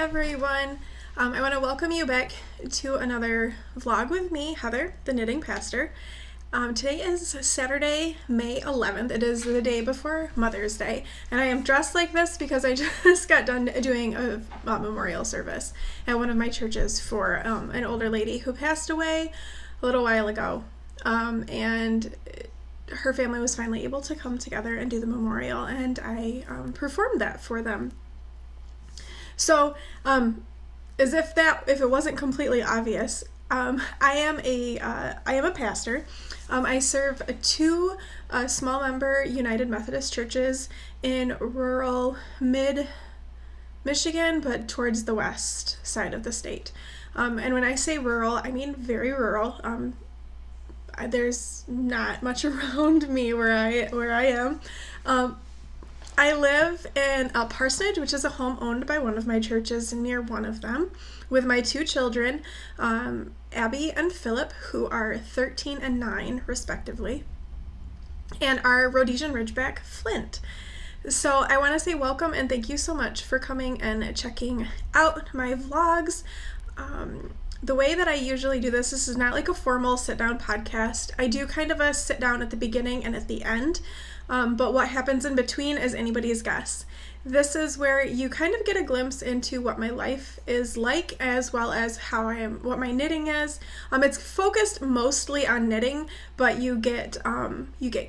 everyone. I want to welcome you back to another vlog with me, Heather, the knitting pastor. Today is Saturday, May 11th. It is the day before Mother's Day, and I am dressed like this because I just got done doing a memorial service at one of my churches for an older lady who passed away a little while ago, and her family was finally able to come together and do the memorial, and I performed that for them. So, as if it wasn't completely obvious, I am a pastor. I serve two small member United Methodist churches in rural mid-Michigan, but towards the west side of the state. And when I say rural, I mean very rural. There's not much around me where I am. I live in a parsonage, which is a home owned by one of my churches near one of them, with my two children, Abby and Philip, who are 13 and 9, respectively, and our Rhodesian Ridgeback, Flint. So I want to say welcome and thank you so much for coming and checking out my vlogs. The way that I usually do this is not like a formal sit-down podcast. I do kind of a sit-down at the beginning and at the end. But what happens in between is anybody's guess. This is where you kind of get a glimpse into what my life is like, as well as what my knitting is. It's focused mostly on knitting, but you get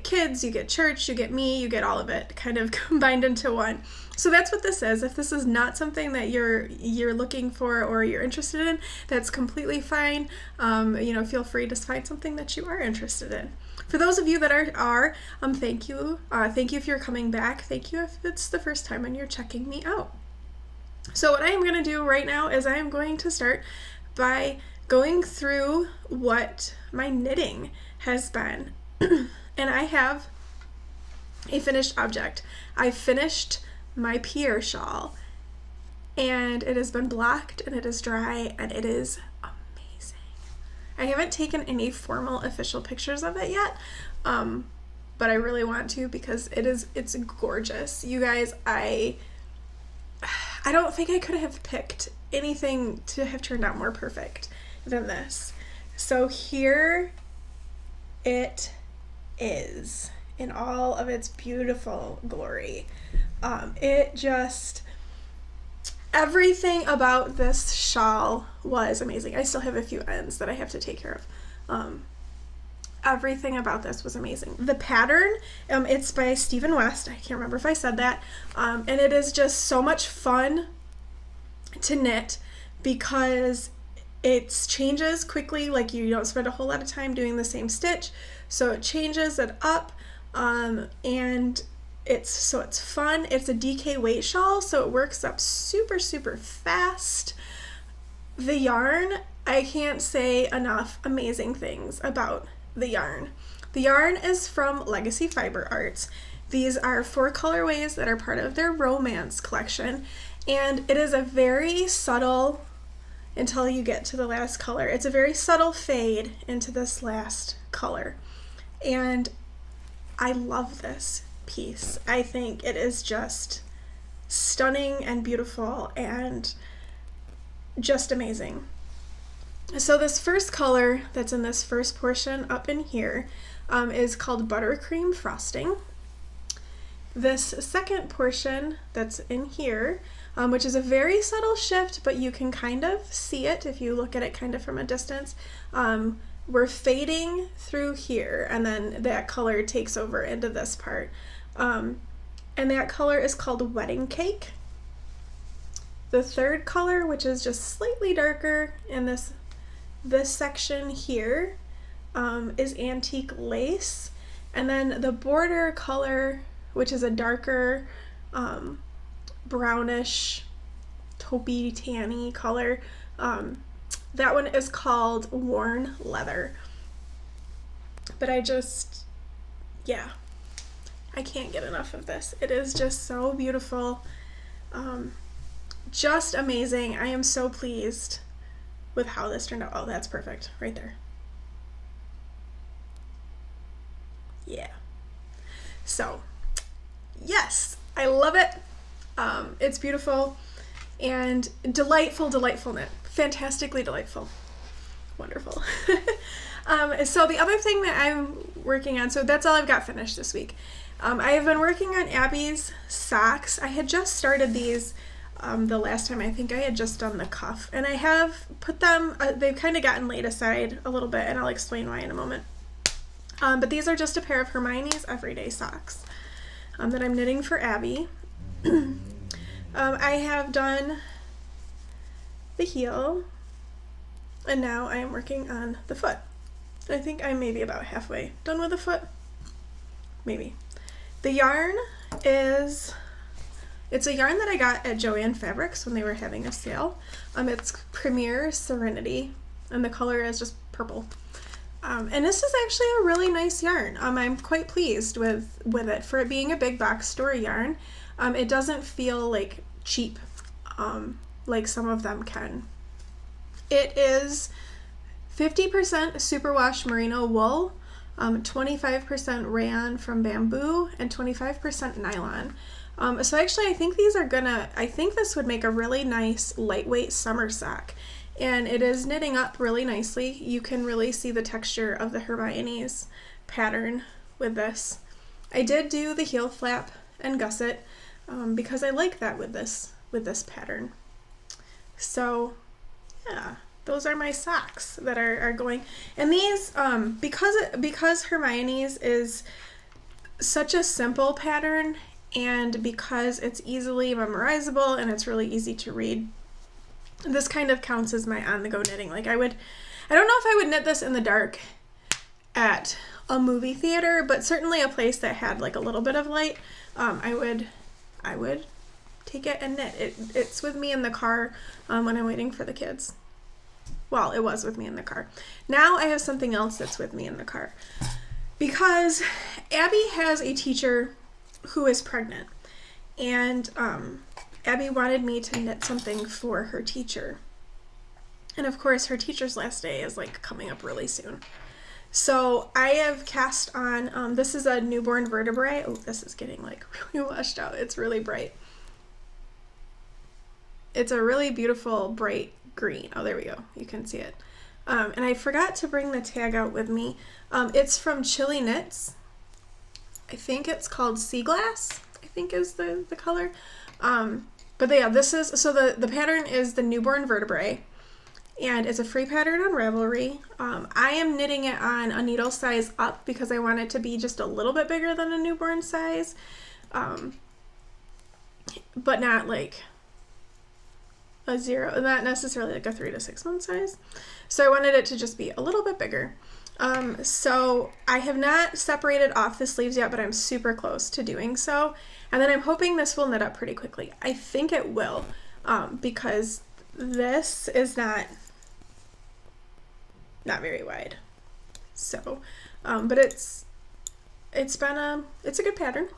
kids, you get church, you get me, you get all of it kind of combined into one. So that's what this is. If this is not something that you're looking for or you're interested in, that's completely fine. Feel free to find something that you are interested in. For those of you that are, thank you. Thank you if you're coming back. Thank you if it's the first time and you're checking me out. So what I am going to do right now is I am going to start by going through what my knitting has been. And I have a finished object. I finished my Pierre shawl, and it has been blocked and it is dry and it is amazing. I haven't taken any formal official pictures of it yet, but I really want to because it's gorgeous. You guys, I don't think I could have picked anything to have turned out more perfect than this. So here it is in all of its beautiful glory. Everything about this shawl was amazing. I still have a few ends that I have to take care of. Everything about this was amazing. The pattern, it's by Stephen West. I can't remember if I said that. And it is just so much fun to knit because it changes quickly. Like, you don't spend a whole lot of time doing the same stitch. So it changes it up, and it's fun. It's a DK weight shawl, so it works up super, super fast. The yarn, I can't say enough amazing things about the yarn. The yarn is from Legacy Fiber Arts. These are 4 colorways that are part of their Romance collection, and it is a very subtle, until you get to the last color, it's a very subtle fade into this last color. And I love this piece. I think it is just stunning and beautiful and just amazing. So this first color that's in this first portion up in here is called Buttercream Frosting. This second portion that's in here, which is a very subtle shift, but you can kind of see it if you look at it kind of from a distance. We're fading through here, and then that color takes over into this part. And that color is called Wedding Cake. The third color, which is just slightly darker in this section here, is Antique Lace. And then the border color, which is a darker brownish taupey tanny color, that one is called Worn Leather. But I can't get enough of this. It is just so beautiful. Just amazing. I am so pleased with how this turned out. Oh, that's perfect right there. Yeah. So, yes, I love it. It's beautiful. and delightful knit. Fantastically delightful. Wonderful. So the other thing that I'm working on, so that's all I've got finished this week. I have been working on Abby's socks. I had just started these the last time. I think I had just done the cuff, and I have put them, they've kind of gotten laid aside a little bit, and I'll explain why in a moment. But these are just a pair of Hermione's everyday socks that I'm knitting for Abby. I have done the heel, and now I am working on the foot. I think I'm maybe about halfway done with the foot. Maybe. The yarn is, it's a yarn that I got at Joann Fabrics when they were having a sale. It's Premier Serenity, and the color is just purple. And this is actually a really nice yarn. I'm quite pleased with it. For it being a big box store yarn, it doesn't feel like cheap like some of them can. It is 50% superwash merino wool, 25% rayon from bamboo, and 25% nylon. So actually I think this would make a really nice lightweight summer sock. And it is knitting up really nicely. You can really see the texture of the Hermione's pattern with this. I did do the heel flap and gusset because I like that with this pattern. So yeah, those are my socks that are going. And these, because Hermione's is such a simple pattern, and because it's easily memorizable and it's really easy to read, this kind of counts as my on-the-go knitting. Like I don't know if I would knit this in the dark at a movie theater, but certainly a place that had like a little bit of light, I would take it and knit. It's with me in the car when I'm waiting for the kids. Well, it was with me in the car. Now I have something else that's with me in the car. Because Abby has a teacher who is pregnant, and Abby wanted me to knit something for her teacher. And of course, her teacher's last day is like coming up really soon. So I have cast on, this is a newborn vertebrae. Oh, this is getting like really washed out. It's really bright. It's a really beautiful bright green. Oh, there we go. You can see it. And I forgot to bring the tag out with me. It's from Chile Knitz. I think it's called Sea Glass, I think is the color. But yeah, this is, so the pattern is the newborn vertebrae, and it's a free pattern on Ravelry. I am knitting it on a needle size up because I want it to be just a little bit bigger than a newborn size, but not like a 0, not necessarily like a 3 to 6 month size. So I wanted it to just be a little bit bigger. So I have not separated off the sleeves yet, but I'm super close to doing so. And then I'm hoping this will knit up pretty quickly. I think it will, because this is not very wide. So, but it's a good pattern.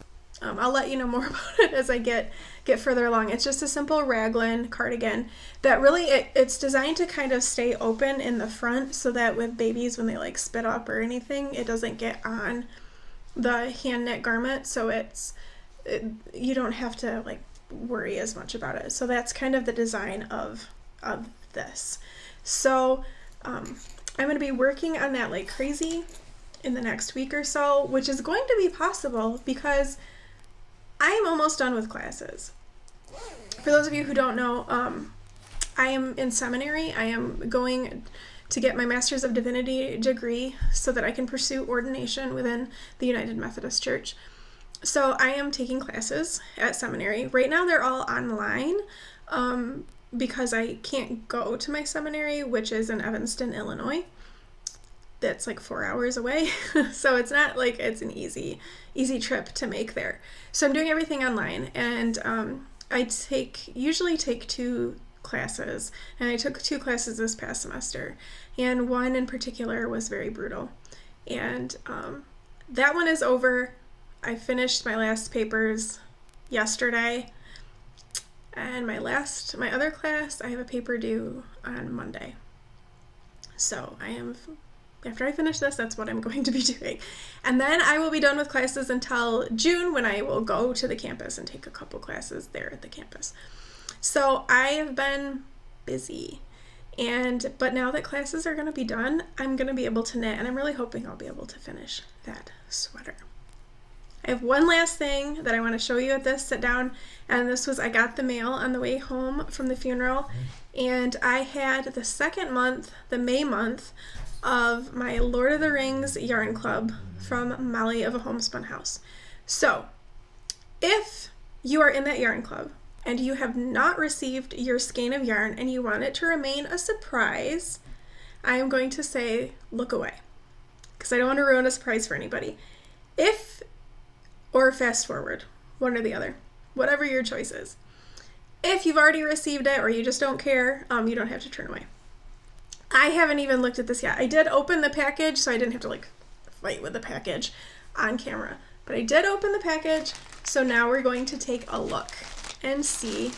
I'll let you know more about it as I get further along. It's just a simple raglan cardigan that really, it's designed to kind of stay open in the front so that with babies, when they like spit up or anything, it doesn't get on the hand knit garment. So you don't have to like worry as much about it. So that's kind of the design of this. So I'm going to be working on that like crazy in the next week or so, which is going to be possible because I am almost done with classes. For those of you who don't know, I am in seminary. I am going to get my Master's of Divinity degree so that I can pursue ordination within the United Methodist Church. So I am taking classes at seminary. Right now they're all online because I can't go to my seminary, which is in Evanston, Illinois. That's like 4 hours away. So it's not like it's an easy trip to make there. So I'm doing everything online, and I usually take 2 classes, and I took 2 classes this past semester, and one in particular was very brutal. And that one is over. I finished my last papers yesterday, and my other class, I have a paper due on Monday. So after I finish this, that's what I'm going to be doing. And then I will be done with classes until June, when I will go to the campus and take a couple classes there at the campus. So I have been busy. But now that classes are going to be done, I'm going to be able to knit, and I'm really hoping I'll be able to finish that sweater. I have one last thing that I want to show you at this sit down, and I got the mail on the way home from the funeral, and I had the second month, the May month, of my Lord of the Rings yarn club from Molly of a Homespun House. So, if you are in that yarn club, and you have not received your skein of yarn and you want it to remain a surprise, I am going to say look away, because I don't want to ruin a surprise for anybody. Or fast forward, one or the other, whatever your choice is. If you've already received it or you just don't care, you don't have to turn away. I haven't even looked at this yet. I did open the package, so I didn't have to fight with the package on camera. But I did open the package, so now we're going to take a look and see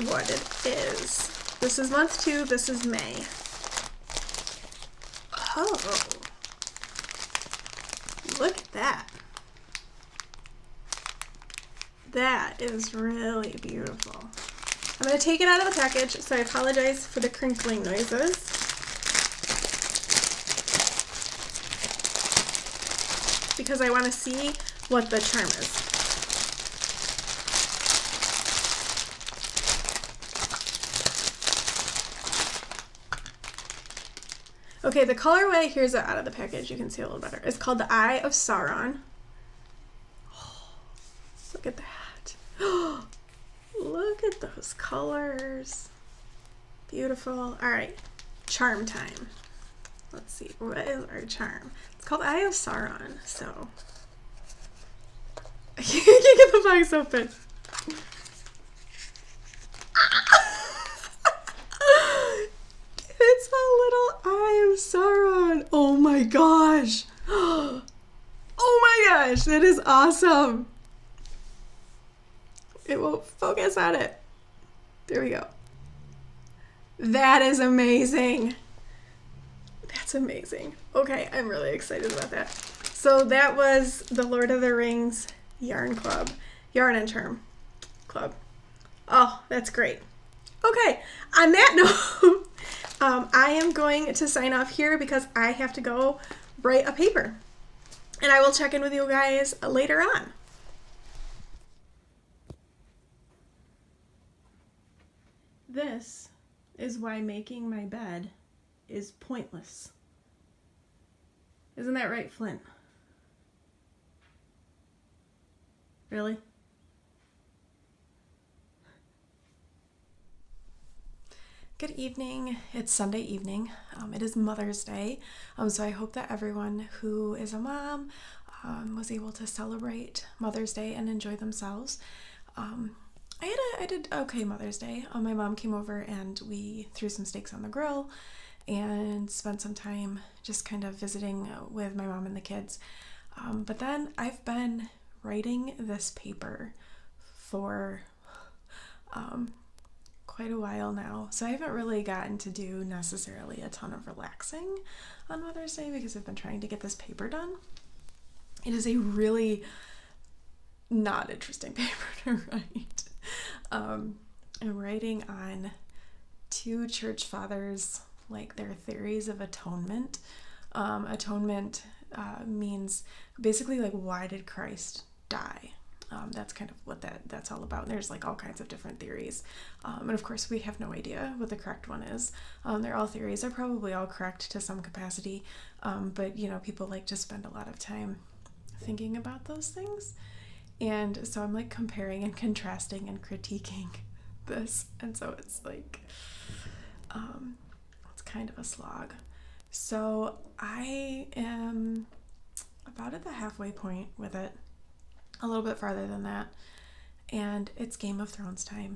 what it is. This is month 2, this is May. Oh, look at that. That is really beautiful. I'm going to take it out of the package, so I apologize for the crinkling noises. Because I want to see what the charm is. Okay, the colorway, here's it out of the package, you can see a little better. It's called the Eye of Sauron. Oh, look at that. Look at those colors. Beautiful. All right, charm time. Let's see, what is our charm? It's called Eye of Sauron, so. I can't get the box open. It's a little Eye of Sauron. Oh my gosh. Oh my gosh, that is awesome. It won't focus on it. There we go. That is amazing. That's amazing. Okay, I'm really excited about that. So that was the Lord of the Rings Yarn Club. Yarn and Charm Club. Oh, that's great. Okay, on that note, I am going to sign off here because I have to go write a paper. And I will check in with you guys later on. This is why making my bed is pointless. Isn't that right, Flint? Really? Good evening. It's Sunday evening. It is Mother's Day. So I hope that everyone who is a mom was able to celebrate Mother's Day and enjoy themselves. I did okay Mother's Day. My mom came over and we threw some steaks on the grill and spent some time just kind of visiting with my mom and the kids. But then I've been writing this paper for quite a while now, so I haven't really gotten to do necessarily a ton of relaxing on Mother's Day because I've been trying to get this paper done. It is a really not interesting paper to write. I'm writing on 2 church fathers, like their theories of atonement. Atonement means basically like, why did Christ die? That's kind of what that's all about. There's like all kinds of different theories. And of course we have no idea what the correct one is. They're all theories. They're probably all correct to some capacity. But you know, people like to spend a lot of time thinking about those things. And so I'm like comparing and contrasting and critiquing this. And so it's like, it's kind of a slog. So I am about at the halfway point with it. A little bit farther than that, and it's Game of Thrones time.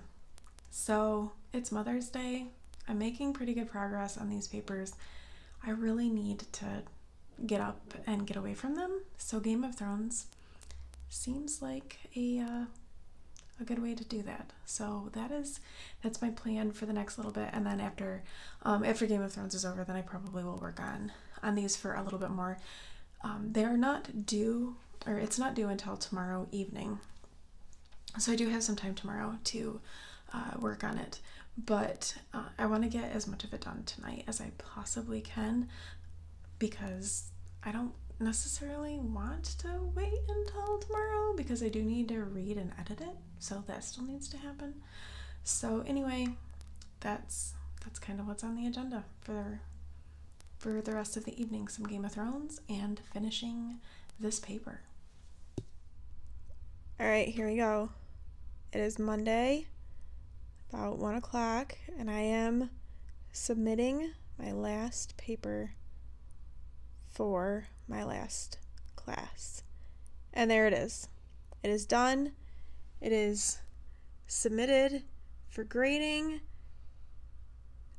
So it's Mother's Day. I'm making pretty good progress on these papers. I really need to get up and get away from them, so Game of Thrones seems like a good way to do that. So that's my plan for the next little bit, and then after Game of Thrones is over, then I probably will work on these for a little bit more. They are not due, or it's not due until tomorrow evening. So I do have some time tomorrow to work on it. But I want to get as much of it done tonight as I possibly can, because I don't necessarily want to wait until tomorrow, because I do need to read and edit it, so that still needs to happen. So anyway, that's kind of what's on the agenda for the rest of the evening. Some Game of Thrones and finishing this paper. All right, here we go. It is Monday, about 1 o'clock, and I am submitting my last paper for my last class. And there it is. It is done. It is submitted for grading.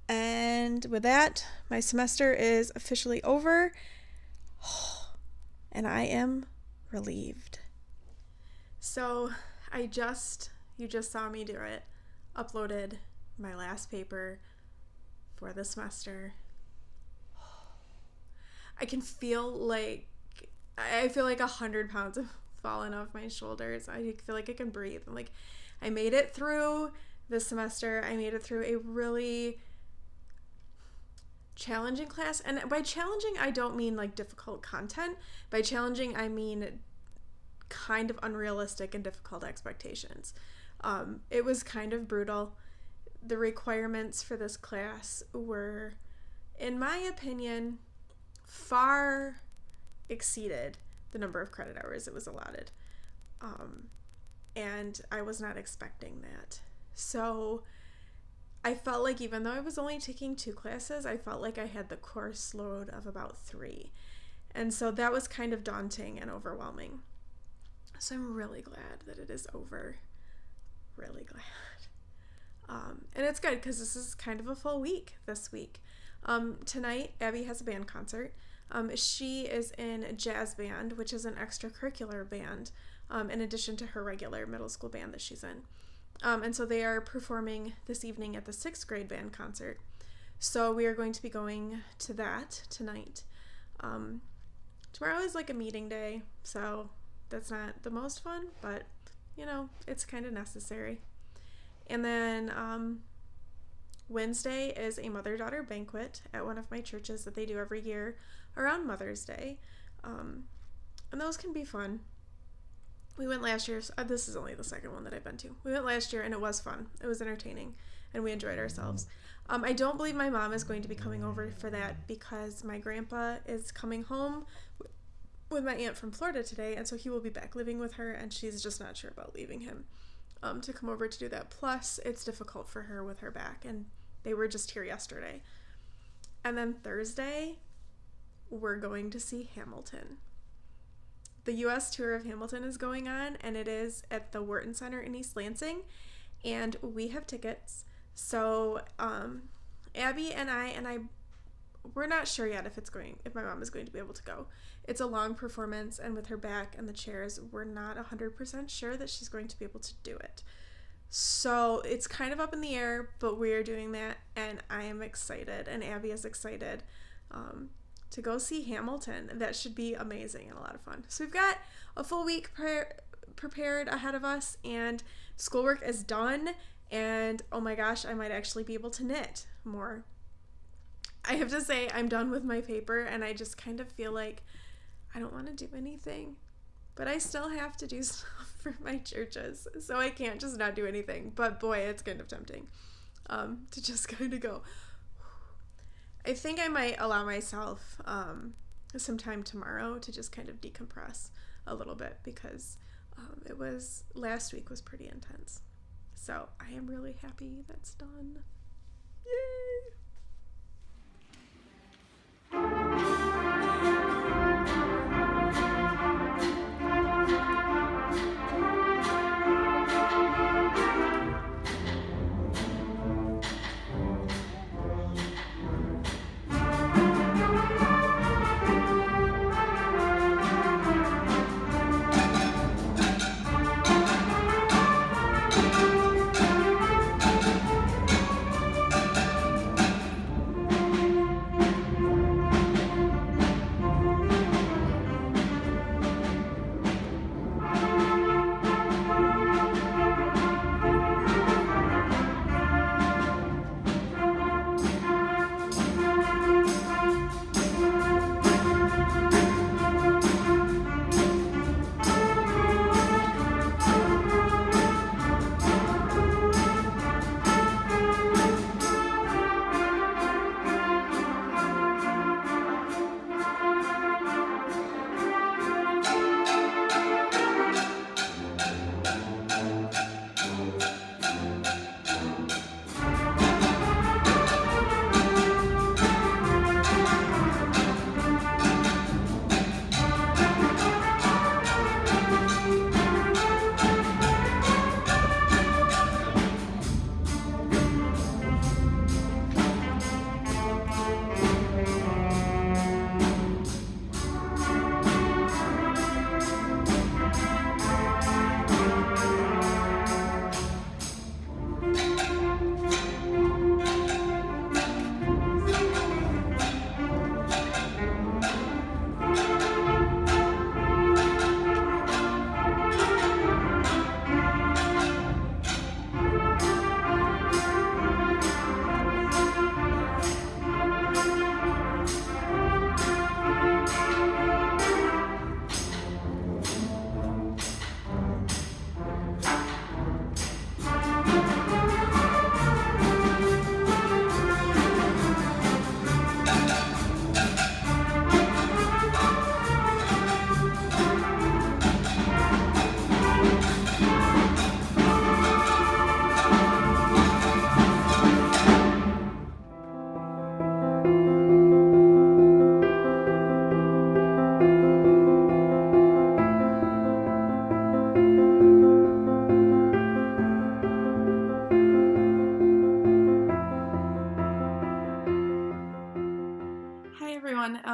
And with that, my semester is officially over. And I am relieved. So you just saw me do it. Uploaded my last paper for the semester. I feel like 100 pounds have fallen off my shoulders. I feel like I can breathe. Like, I made it through this semester. I made it through a really challenging class. And by challenging, I don't mean like difficult content. By challenging, I mean kind of unrealistic and difficult expectations. It was kind of brutal. The requirements for this class were, in my opinion, far exceeded the number of credit hours it was allotted. And I was not expecting that. So I felt like, even though I was only taking 2 classes, I felt like I had the course load of about 3. And so that was kind of daunting and overwhelming. So I'm really glad that it is over. Really glad. And it's good because this is kind of a full week this week. Tonight, Abby has a band concert. She is in a jazz band, which is an extracurricular band, in addition to her regular middle school band that she's in. And so they are performing this evening at the 6th grade band concert. So we are going to be going to that tonight. Tomorrow is like a meeting day, so that's not the most fun, but it's kind of necessary. And then Wednesday is a mother-daughter banquet at one of my churches that they do every year around Mother's Day. And those can be fun. We went last year. This is only the second one that I've been to. We went last year and it was fun. It was entertaining and we enjoyed ourselves. I don't believe my mom is going to be coming over for that because my grandpa is coming home with my aunt from Florida today, and so he will be back living with her, and she's just not sure about leaving him to come over to do that. Plus, it's difficult for her with her back, and they were just here yesterday. And then Thursday, we're going to see Hamilton. The U.S. tour of Hamilton is going on, and it is at the Wharton Center in East Lansing, and we have tickets. So Abby and I, we're not sure yet if my mom is going to be able to go. It's a long performance, and with her back and the chairs, we're not 100% sure that she's going to be able to do it. So it's kind of up in the air, but we're doing that, and I am excited, and Abby is excited to go see Hamilton. That should be amazing and a lot of fun. So we've got a full week prepared ahead of us, and schoolwork is done, and oh my gosh, I might actually be able to knit more. I have to say, I'm done with my paper, and I just kind of feel like I don't want to do anything, but I still have to do stuff for my churches, so I can't just not do anything. But boy, it's kind of tempting to just kind of go. I think I might allow myself some time tomorrow to just kind of decompress a little bit, because last week was pretty intense. So I am really happy that's done. Yay!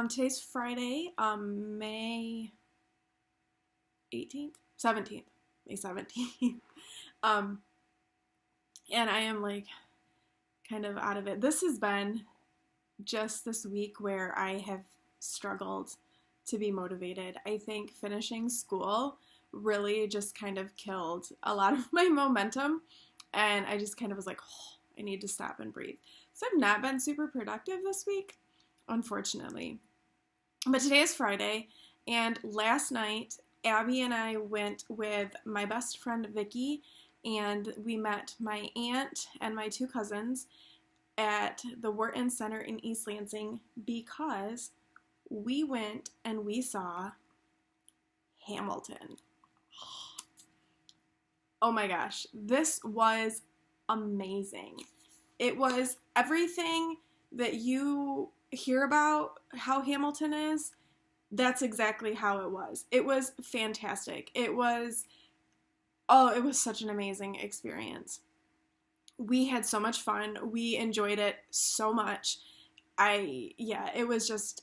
Today's Friday, May 18th? 17th. May 17th. And I am like kind of out of it. This has been just this week where I have struggled to be motivated. I think finishing school really just kind of killed a lot of my momentum, and I just kind of was like, oh, I need to stop and breathe. So I've not been super productive this week, unfortunately. But today is Friday, and last night Abby and I went with my best friend Vicky, and we met my aunt and my two cousins at the Wharton Center in East Lansing because we went and we saw Hamilton. Oh my gosh, this was amazing. It was everything that you hear about how Hamilton is. That's exactly how it was. It was fantastic. It was such an amazing experience. We had so much fun. We enjoyed it so much. It was just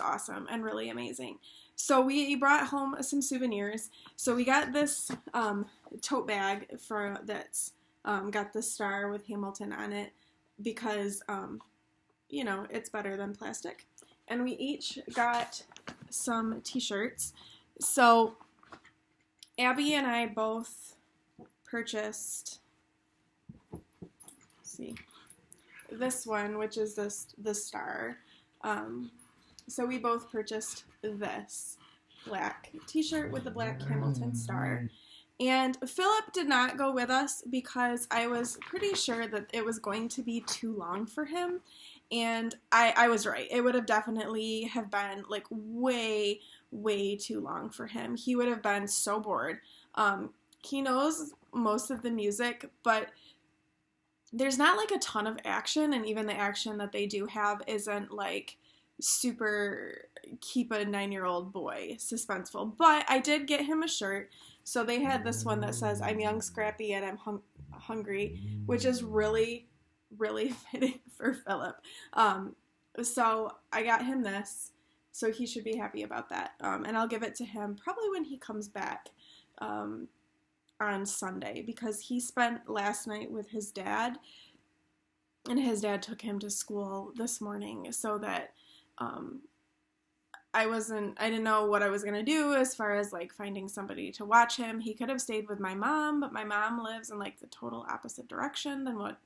awesome and really amazing. So we brought home some souvenirs. So we got this tote bag that's got the star with Hamilton on it because, it's better than plastic. And we each got some t-shirts. So Abby and I both purchased, this one, which is the star. So we both purchased this black t-shirt with the black Hamilton star. And Philip did not go with us because I was pretty sure that it was going to be too long for him. And I was right. It would have definitely have been like way, way too long for him. He would have been so bored. He knows most of the music, but there's not like a ton of action, and even the action that they do have isn't like super keep a 9-year-old boy suspenseful. But I did get him a shirt. So they had this one that says, "I'm young, scrappy, and I'm hungry," which is really, really fitting for Philip. So I got him this, so he should be happy about that. And I'll give it to him probably when he comes back on Sunday, because he spent last night with his dad, and his dad took him to school this morning so that I didn't know what I was going to do as far as like finding somebody to watch him. He could have stayed with my mom, but my mom lives in like the total opposite direction than what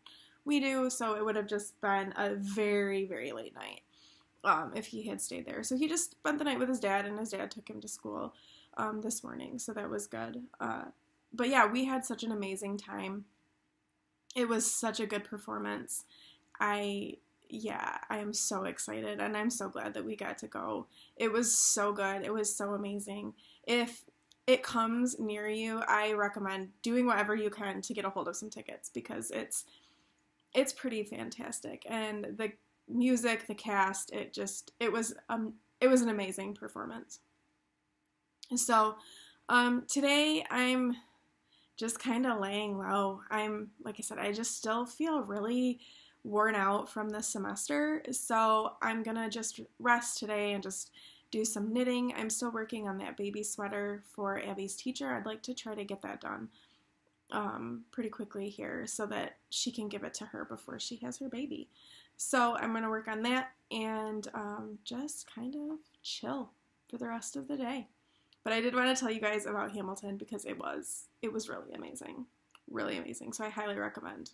we do. So it would have just been a very, very late night if he had stayed there. So he just spent the night with his dad, and his dad took him to school this morning. So that was good. But yeah, we had such an amazing time. It was such a good performance. I am so excited, and I'm so glad that we got to go. It was so good. It was so amazing. If it comes near you, I recommend doing whatever you can to get a hold of some tickets, because it's pretty fantastic. And the music, the cast, it was an amazing performance. So today I'm just kind of laying low. Like I said, I just still feel really worn out from this semester, so I'm gonna just rest today and just do some knitting. I'm still working on that baby sweater for Abby's teacher. I'd like to try to get that done pretty quickly here so that she can give it to her before she has her baby. So I'm gonna work on that and just kind of chill for the rest of the day. But I did want to tell you guys about Hamilton because it was really amazing, really amazing. So I highly recommend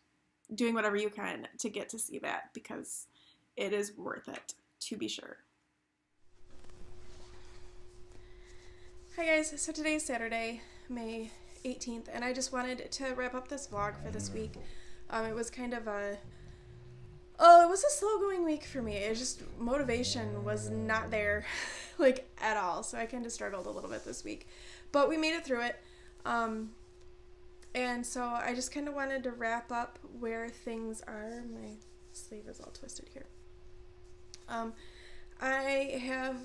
doing whatever you can to get to see that, because it is worth it, to be sure. Hi guys, so today is Saturday, May 18th, and I just wanted to wrap up this vlog for this week. It was kind of it was a slow going week for me. It just, motivation was not there, like, at all, so I kind of struggled a little bit this week. But we made it through it. And so I just kind of wanted to wrap up where things are. My sleeve is all twisted here. I have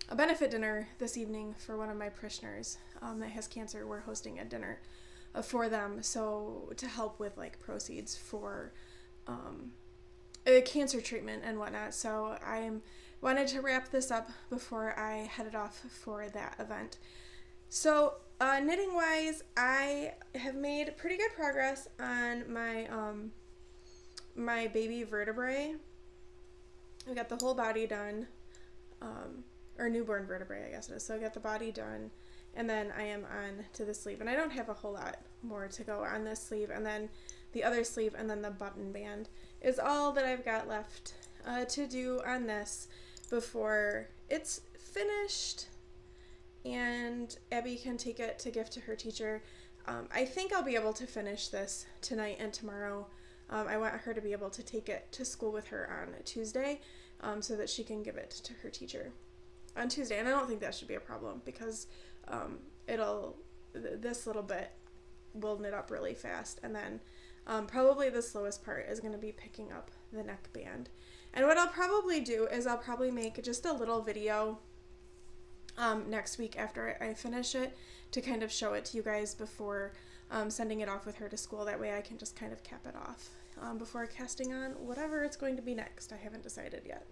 a benefit dinner this evening for one of my parishioners that has cancer. We're hosting a dinner for them, so to help with like proceeds for cancer treatment and whatnot. So I am wanted to wrap this up before I headed off for that event. So knitting wise, I have made pretty good progress on my my baby vertebrae. I got the whole body done, or newborn vertebrae, I guess it is. So I got the body done, and then I am on to the sleeve, and I don't have a whole lot more to go on this sleeve, and then the other sleeve, and then the button band is all that I've got left to do on this before it's finished, and Abby can take it to gift to her teacher. I think I'll be able to finish this tonight and tomorrow. I want her to be able to take it to school with her on Tuesday, so that she can give it to her teacher on Tuesday. And I don't think that should be a problem, because this little bit will knit up really fast, and then probably the slowest part is going to be picking up the neckband. And what I'll probably do is I'll probably make just a little video next week after I finish it to kind of show it to you guys before sending it off with her to school. That way I can just kind of cap it off before casting on whatever it's going to be next. I haven't decided yet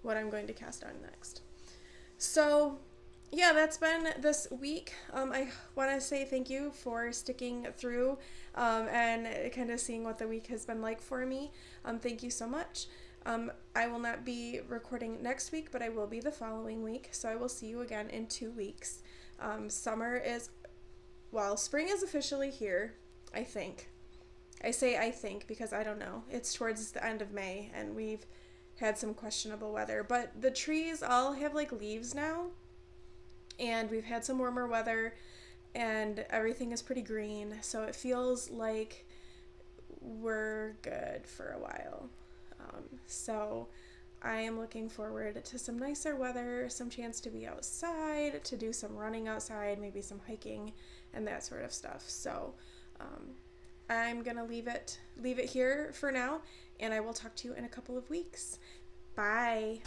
what I'm going to cast on next. So yeah, that's been this week. I want to say thank you for sticking through and kind of seeing what the week has been like for me. Thank you so much. I will not be recording next week, but I will be the following week, so I will see you again in 2 weeks. Spring is officially here, I think. I say I think because I don't know. It's towards the end of May, and we've had some questionable weather, but the trees all have like leaves now, and we've had some warmer weather, and everything is pretty green, so it feels like we're good for a while. So I am looking forward to some nicer weather, some chance to be outside, to do some running outside, maybe some hiking and that sort of stuff. So I'm gonna leave it here for now, and I will talk to you in a couple of weeks. Bye.